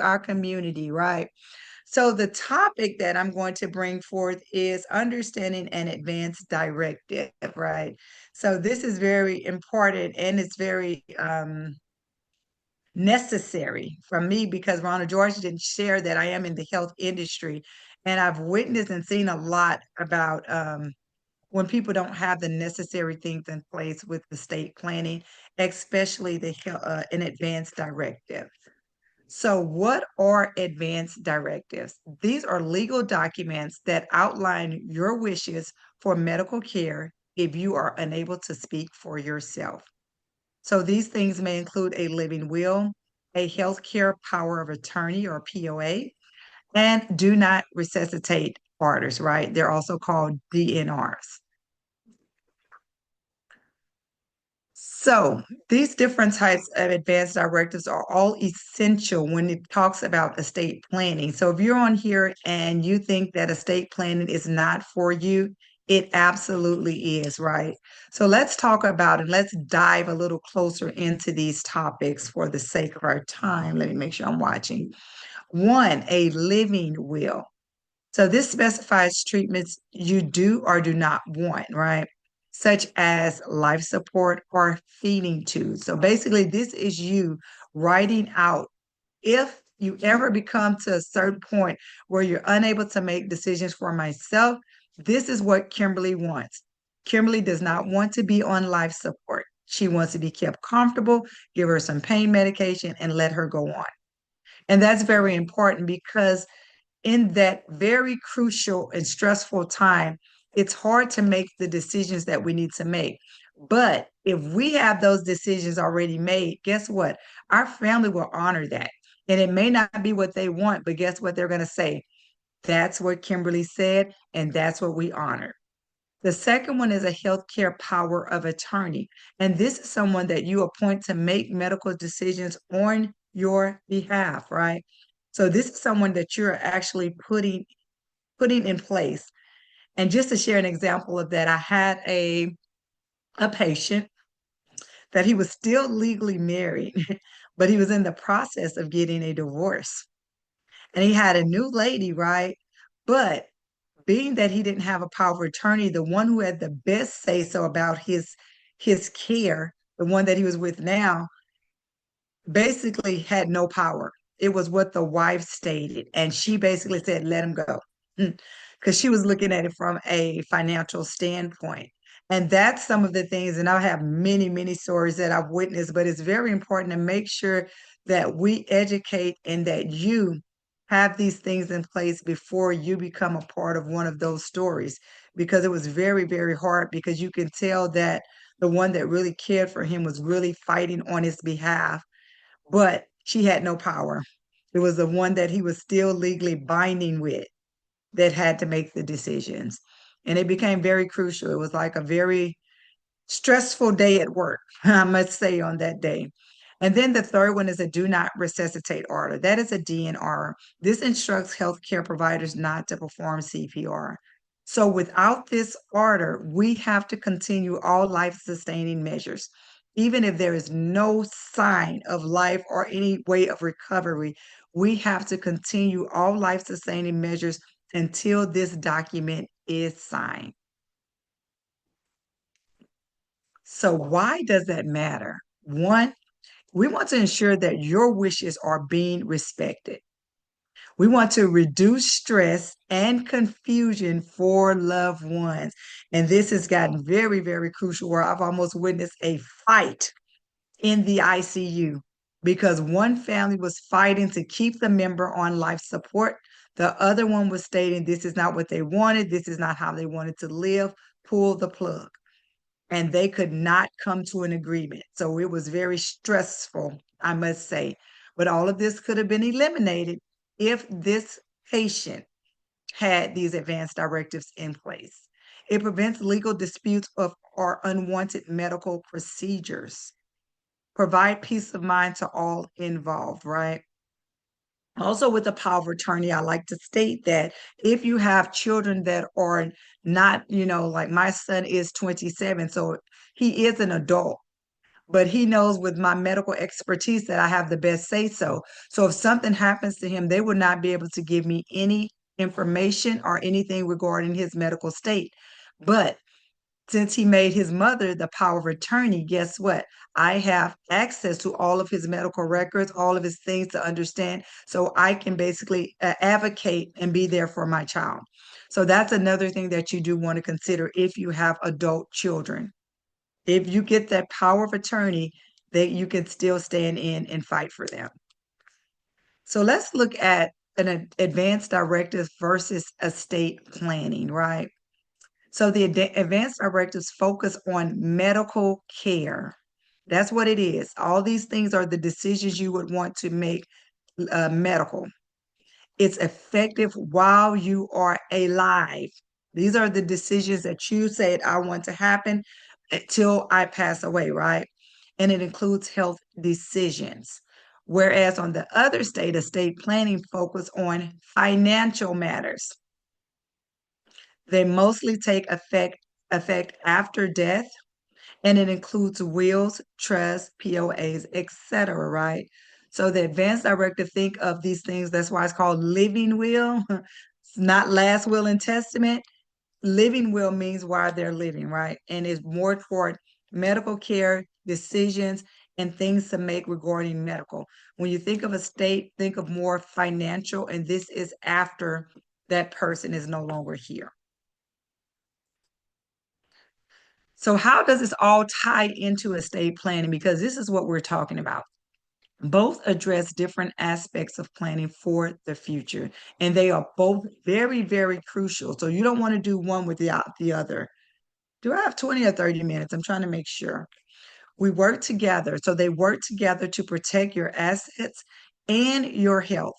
our community, right? So the topic that I'm going to bring forth is understanding an advanced directive, right? So this is very important and it's very necessary for me because Ronald George didn't share that I am in the health industry and I've witnessed and seen a lot about when people don't have the necessary things in place with the state planning, especially an advanced directive. So, what are advanced directives? These are legal documents that outline your wishes for medical care if you are unable to speak for yourself. So, these things may include a living will, a healthcare power of attorney or POA, and do not resuscitate orders, right? They're also called DNRs. So these different types of advanced directives are all essential when it talks about estate planning. So if you're on here and you think that estate planning is not for you, it absolutely is, right? So let's talk about it. Let's dive a little closer into these topics for the sake of our time. Let me make sure I'm watching. One, a living will. So this specifies treatments you do or do not want, right? Such as life support or feeding tubes. So basically, this is you writing out if you ever become to a certain point where you're unable to make decisions for myself, this is what Kimberly wants. Kimberly does not want to be on life support. She wants to be kept comfortable, give her some pain medication, and let her go on. And that's very important because in that very crucial and stressful time, it's hard to make the decisions that we need to make. But if we have those decisions already made, guess what? Our family will honor that. And it may not be what they want, but guess what they're going to say? That's what Kimberly said, and that's what we honor. The second one is a healthcare power of attorney. And this is someone that you appoint to make medical decisions on your behalf, right? So this is someone that you're actually putting in place. And just to share an example of that, I had a patient that he was still legally married, but he was in the process of getting a divorce. And he had a new lady, right? But being that he didn't have a power of attorney, the one who had the best say so about his care, the one that he was with now, basically had no power. It was what the wife stated, and she basically said, "Let him go," because she was looking at it from a financial standpoint. And that's some of the things, and I have many, many stories that I've witnessed, but it's very important to make sure that we educate and that you have these things in place before you become a part of one of those stories, because it was very, very hard because you can tell that the one that really cared for him was really fighting on his behalf, but she had no power. It was the one that he was still legally binding with that had to make the decisions. And it became very crucial. It was like a very stressful day at work, I must say, on that day. And then the third one is a do not resuscitate order. That is a DNR. This instructs healthcare providers not to perform CPR. So without this order, we have to continue all life-sustaining measures. Even if there is no sign of life or any way of recovery, we have to continue all life-sustaining measures until this document is signed. So why does that matter? One, we want to ensure that your wishes are being respected. We want to reduce stress and confusion for loved ones. And this has gotten very, very crucial where I've almost witnessed a fight in the ICU because one family was fighting to keep the member on life support. The other one was stating this is not what they wanted, this is not how they wanted to live, pull the plug. And they could not come to an agreement. So it was very stressful, I must say. But all of this could have been eliminated if this patient had these advanced directives in place. It prevents legal disputes of or unwanted medical procedures. Provide peace of mind to all involved, right? Also, with the power of attorney, I like to state that if you have children that are not, like my son is 27, so he is an adult. but he knows with my medical expertise that I have the best say so. So if something happens to him, they would not be able to give me any information or anything regarding his medical state. But since he made his mother the power of attorney, guess what? I have access to all of his medical records, all of his things to understand. So I can basically advocate and be there for my child. So that's another thing that you do want to consider if you have adult children. If you get that power of attorney, that you can still stand in and fight for them. So let's look at an advanced directive versus estate planning, right? So the advanced directives focus on medical care. That's what it is. All these things are the decisions you would want to make medical. It's effective while you are alive. These are the decisions that you said I want to happen until I pass away, right? And it includes health decisions. Whereas on the other state, estate planning focus on financial matters. They mostly take effect after death, and it includes wills, trusts, POAs, etc., right? So the advanced directive think of these things. That's why it's called living will. It's not last will and testament. Living will means while they're living, right? And it's more toward medical care, decisions, and things to make regarding medical. When you think of a state, think of more financial, and this is after that person is no longer here. So, how does this all tie into estate planning? Because this is what we're talking about. Both address different aspects of planning for the future, and they are both very, very crucial. So, you don't want to do one without the other. Do I have 20 or 30 minutes? I'm trying to make sure. We work together. So, they work together to protect your assets and your health.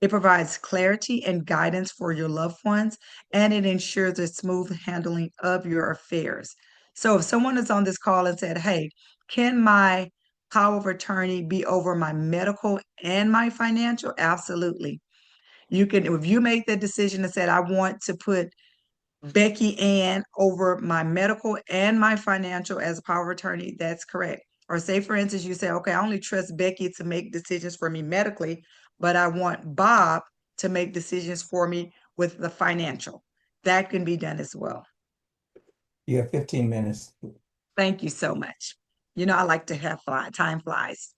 It provides clarity and guidance for your loved ones, and it ensures a smooth handling of your affairs. So, if someone is on this call and said, "Hey, can my power of attorney be over my medical and my financial?" Absolutely. You can, if you make the decision and said, "I want to put Becky Ann over my medical and my financial as a power of attorney," that's correct. Or say, for instance, you say, "Okay, I only trust Becky to make decisions for me medically, but I want Bob to make decisions for me with the financial." That can be done as well. You have 15 minutes. Thank you so much. You know, I like to have time flies.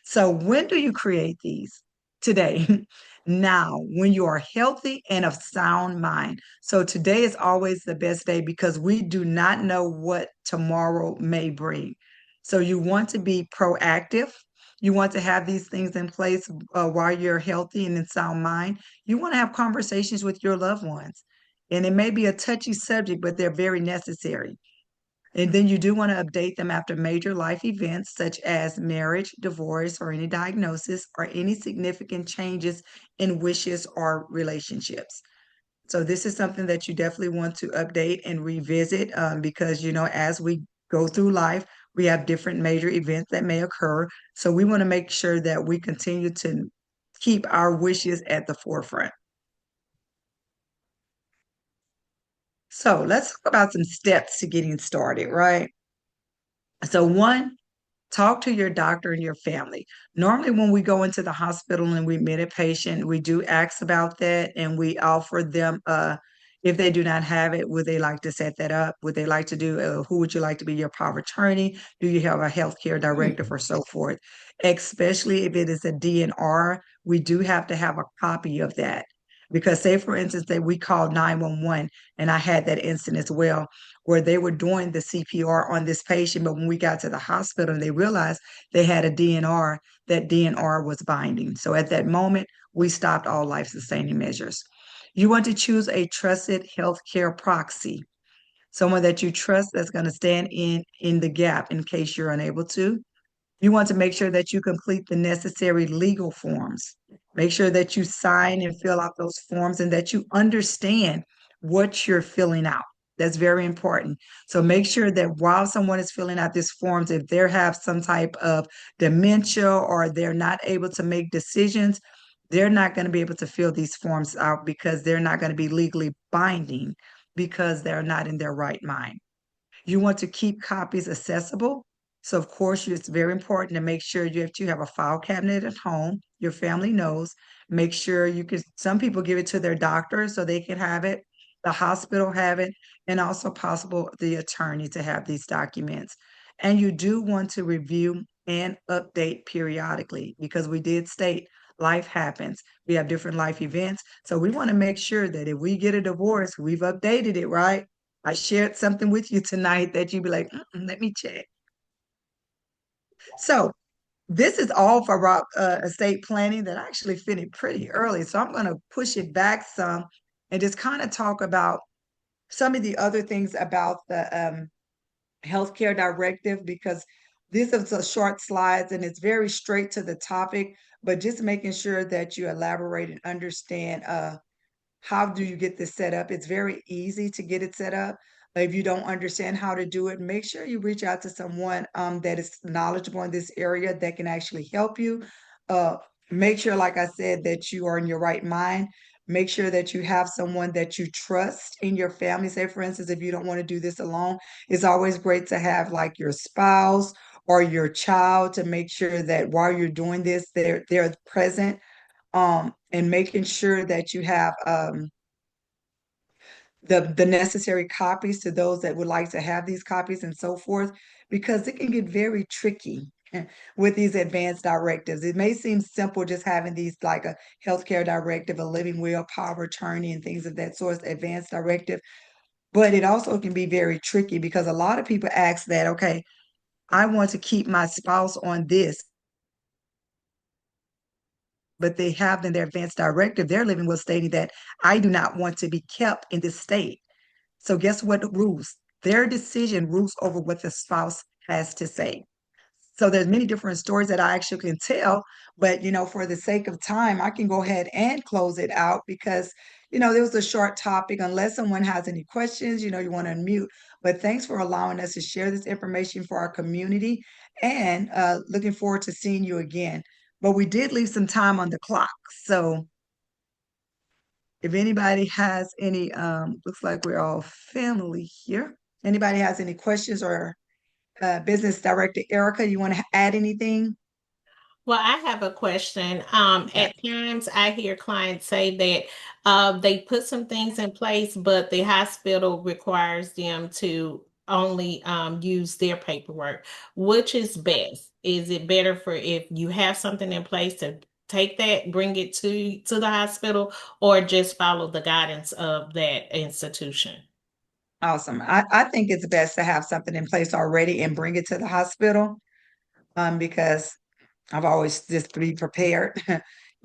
So when do you create these? Today. Now, when you are healthy and of sound mind. So today is always the best day because we do not know what tomorrow may bring. So you want to be proactive. You want to have these things in place while you're healthy and in sound mind. You want to have conversations with your loved ones. And it may be a touchy subject, but they're very necessary. And then you do want to update them after major life events such as marriage, divorce, or any diagnosis, or any significant changes in wishes or relationships. So this is something that you definitely want to update and revisit because, you know, as we go through life, we have different major events that may occur. So we want to make sure that we continue to keep our wishes at the forefront. So let's talk about some steps to getting started, right? So one, talk to your doctor and your family. Normally, when we go into the hospital and we admit a patient, we do ask about that and we offer them, if they do not have it, would they like to set that up? Would they like to do, who would you like to be your power of attorney? Do you have a healthcare directive or so forth? Especially if it is a DNR, we do have to have a copy of that. Because say, for instance, that we called 911 and I had that incident as well where they were doing the CPR on this patient, but when we got to the hospital and they realized they had a DNR, that DNR was binding. So at that moment, we stopped all life-sustaining measures. You want to choose a trusted healthcare proxy, someone that you trust that's going to stand in the gap in case you're unable to. You want to make sure that you complete the necessary legal forms. Make sure that you sign and fill out those forms and that you understand what you're filling out. That's very important. So make sure that while someone is filling out these forms, if they have some type of dementia or they're not able to make decisions, they're not going to be able to fill these forms out because they're not going to be legally binding because they're not in their right mind. You want to keep copies accessible. So of course, it's very important to make sure you have a file cabinet at home. Your family knows. Make sure you can, some people give it to their doctor so they can have it, the hospital have it, and also possible the attorney to have these documents. And you do want to review and update periodically because we did state life happens. We have different life events. So we want to make sure that if we get a divorce, we've updated it, right? I shared something with you tonight that you'd be like, let me check. So this is all for estate planning that I actually finished pretty early. So I'm going to push it back some and just kind of talk about some of the other things about the healthcare directive because this is a short slides and it's very straight to the topic, but just making sure that you elaborate and understand how do you get this set up? It's very easy to get it set up. If you don't understand how to do it, make sure you reach out to someone that is knowledgeable in this area that can actually help you. Uh, Make sure, like I said, that you are in your right mind. Make sure that you have someone that you trust in your family. Say, for instance, if you don't want to do this alone, it's always great to have like your spouse or your child to make sure that while you're doing this, they're present and making sure that you have the necessary copies to those that would like to have these copies and so forth, because it can get very tricky with these advanced directives. It may seem simple just having these like a healthcare directive, a living will, power of attorney, and things of that sort, advanced directive, but it also can be very tricky because a lot of people ask that, okay, I want to keep my spouse on this, but they have in their advanced directive, their living will stating that I do not want to be kept in this state. So guess what rules? Their decision rules over what the spouse has to say. So there's many different stories that I actually can tell, but for the sake of time, I can go ahead and close it out because there was a short topic. Unless someone has any questions, you want to unmute. But thanks for allowing us to share this information for our community, and looking forward to seeing you again. But we did leave some time on the clock, so if anybody has any, looks like we're all family here. Anybody has any questions or Business Director Erica, you want to add anything? Well, I have a question. Okay. At times I hear clients say that they put some things in place, but the hospital requires them to only use their paperwork. Which is best? Is it better for if you have something in place to take that, bring it to the hospital, or just follow the guidance of that institution? Awesome. I think it's best to have something in place already and bring it to the hospital, because I've always just be prepared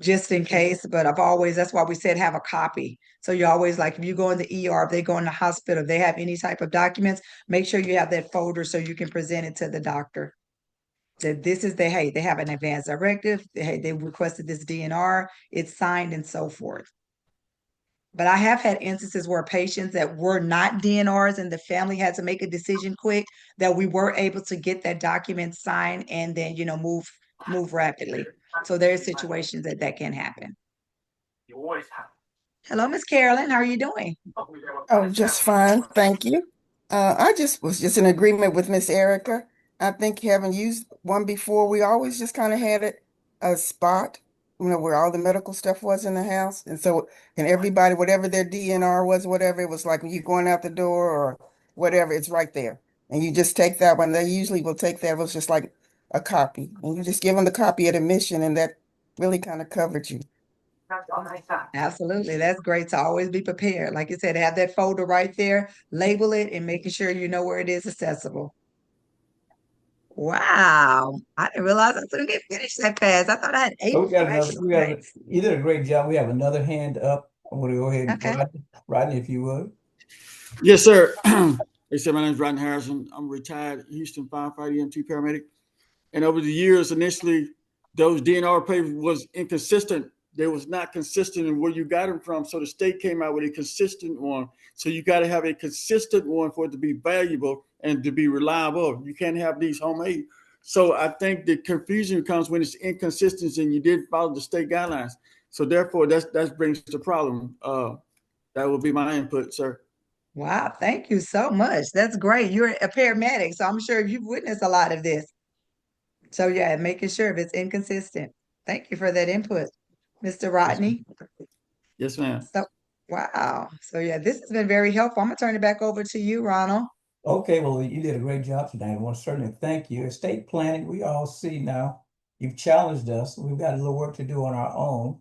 just in case, but that's why we said have a copy. So you always like, if you go in the ER, if they go in the hospital, if they have any type of documents, make sure you have that folder so you can present it to the doctor. That this is hey, they have an advance directive, hey, they requested this DNR, it's signed and so forth. But I have had instances where patients that were not DNRs and the family had to make a decision quick, that we were able to get that document signed and then, move rapidly. So there's situations that can happen. Hello, Miss Carolyn. How are you doing? Oh, just fine, thank you. I just was just in agreement with Miss Erica. I think having used one before, we always just kind of had it a spot, where all the medical stuff was in the house. And everybody, whatever their DNR was, whatever, it was like when you're going out the door or whatever, it's right there. And you just take that one. They usually will take that. It was just like a copy. And you just give them the copy at admission, and that really kind of covered you. Absolutely. That's great to always be prepared. Like you said, have that folder right there, label it, and making sure you know where it is accessible. Wow. I didn't realize I was going to get finished that fast. I thought I had eight But questions. you did a great job. We have another hand up. I want to go ahead and Okay. Rodney, if you would. Yes, sir. They said my name is Rodney Harrison. I'm a retired Houston firefighter, EMT paramedic. And over the years, initially, those DNR papers was inconsistent. They was not consistent in where you got them from. So the state came out with a consistent one. So you got to have a consistent one for it to be valuable and to be reliable. You can't have these homemade. So I think the confusion comes when it's inconsistency and you didn't follow the state guidelines. So therefore, that brings the problem. That would be my input, sir. Wow. Thank you so much. That's great. You're a paramedic, so I'm sure you've witnessed a lot of this. So yeah, making sure if it's inconsistent. Thank you for that input, Mr. Rodney. Yes, ma'am. So, wow. So yeah, this has been very helpful. I'm gonna turn it back over to you, Ronald. Okay, well, you did a great job tonight. I want to certainly thank you. Estate planning, we all see now, you've challenged us. We've got a little work to do on our own.